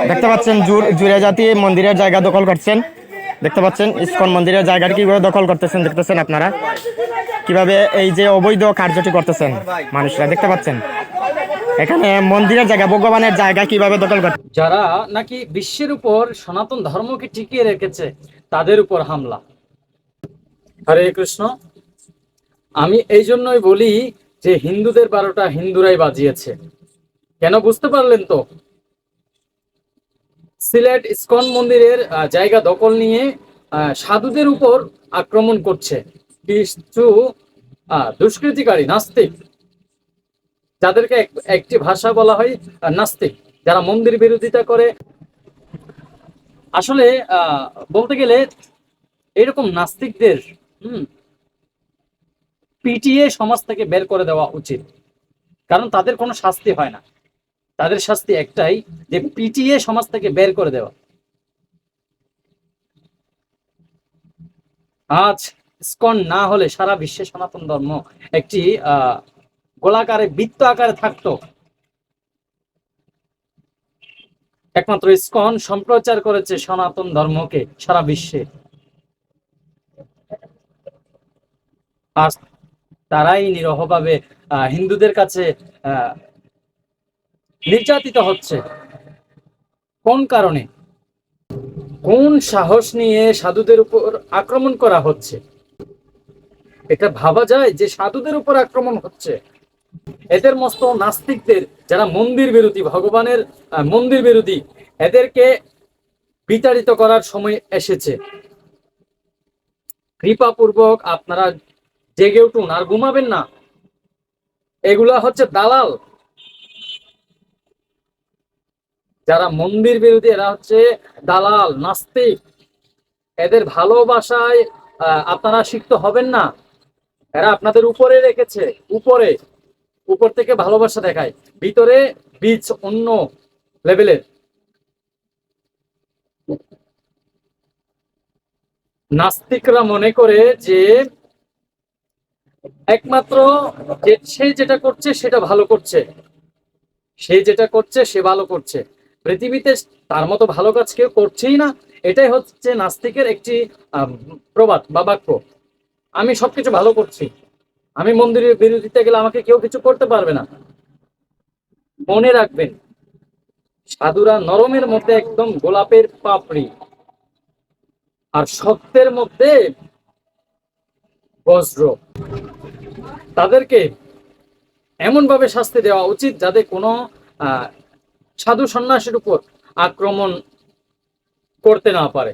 দেখতে পাচ্ছেন জুড়ে জাতি মন্দিরের জায়গা দখল করছেন। দেখতে পাচ্ছেন ইসকন মন্দিরের জায়গাটি কিভাবে দখল করতেছেন, দেখতেছেন আপনারা কিভাবে এই যে অবৈধ কার্যটি করতেছেন মানুষরা। দেখতে পাচ্ছেন এখানে মন্দিরের জায়গা, ভগবানের জায়গা কিভাবে দখল করতে। যারা নাকি বিশ্বের উপর সনাতন ধর্মকে টিকিয়ে রেখেছে তাদের উপর হামলা। হরে কৃষ্ণ। আমি এই জন্যই বলি যে হিন্দুদের 12টা হিন্দুরাই বাজিয়েছে। কেন বুঝতে পারলেন তো? সিলেট ইসকন মন্দিরের জায়গা দখল নিয়ে সাধুদের উপর আক্রমণ করছে কিছু দুষ্কৃতিকারী নাস্তিক, যাদেরকে একটি ভাষা বলা হয় নাস্তিক, যারা মন্দির বিরোধিতা করে। আসলে বলতে গেলে এরকম নাস্তিকদের পিটিয়ে সমাজ থেকে বের করে দেওয়া উচিত, কারণ তাদের কোনো শাস্তি হয় না। তাদের শাস্তি একটাই, যে পিটিয়ে সমাজ থেকে বের করে দেওয়া। আজ ইসকন না হলে সারা বিশ্বে সনাতন ধর্ম একটি গোলাকারে বৃত্ত আকারে থাকতো। একমাত্র ইসকন সম্প্রচার করেছে সনাতন ধর্মকে সারা বিশ্বে। আর তারাই নিরহভাবে হিন্দুদের কাছে নির্যাতিত হচ্ছে। কোন কারণে, কোন সাহস নিয়ে সাধুদের উপর আক্রমণ করা হচ্ছে? এটা ভাবা যায় যে সাধুদের উপর আক্রমণ হচ্ছে? এদের মস্ত নাস্তিকদের, যারা মন্দির বিরোধী, ভগবানের মন্দির বিরোধী, এদেরকে বিতাড়িত করার সময় এসেছে। কৃপাপূর্বক আপনারা জেগে উঠুন, আর ঘুমাবেন না। এগুলা হচ্ছে দালাল, যারা মন্দির বিরোধী এরা হচ্ছে দালাল, নাস্তিক। এদের ভালোবাসায় আপনারা সিক্ত হবেন না। এরা আপনাদের উপরে রেখেছে, উপর থেকে ভালোবাসা দেখায়, ভিতরে বীজ অন্য লেভেলের। নাস্তিকরা মনে করে যে একমাত্র সে যেটা করছে সেটা ভালো করছে, সে যেটা করছে সে ভালো করছে। পৃথিবীতে তার মতো ভালো কাজ কেউ করছেই না। এটাই হচ্ছে নাস্তিকের একটি প্রবাদ বা বাক্য। আমি সবকিছু ভালো করছি, আমি মন্দিরের বিরোধিতা গেলে আমাকে কেউ কিছু করতে পারবে না। মনে রাখবেন, সাধুরা নরমের মধ্যে একদম গোলাপের পাপড়ি, আর সত্যের মধ্যে বজ্র। তাদেরকে এমন ভাবে শাস্তি দেওয়া উচিত যাতে কোনো সাধু সন্ন্যাসীর উপর আক্রমণ করতে না পারে।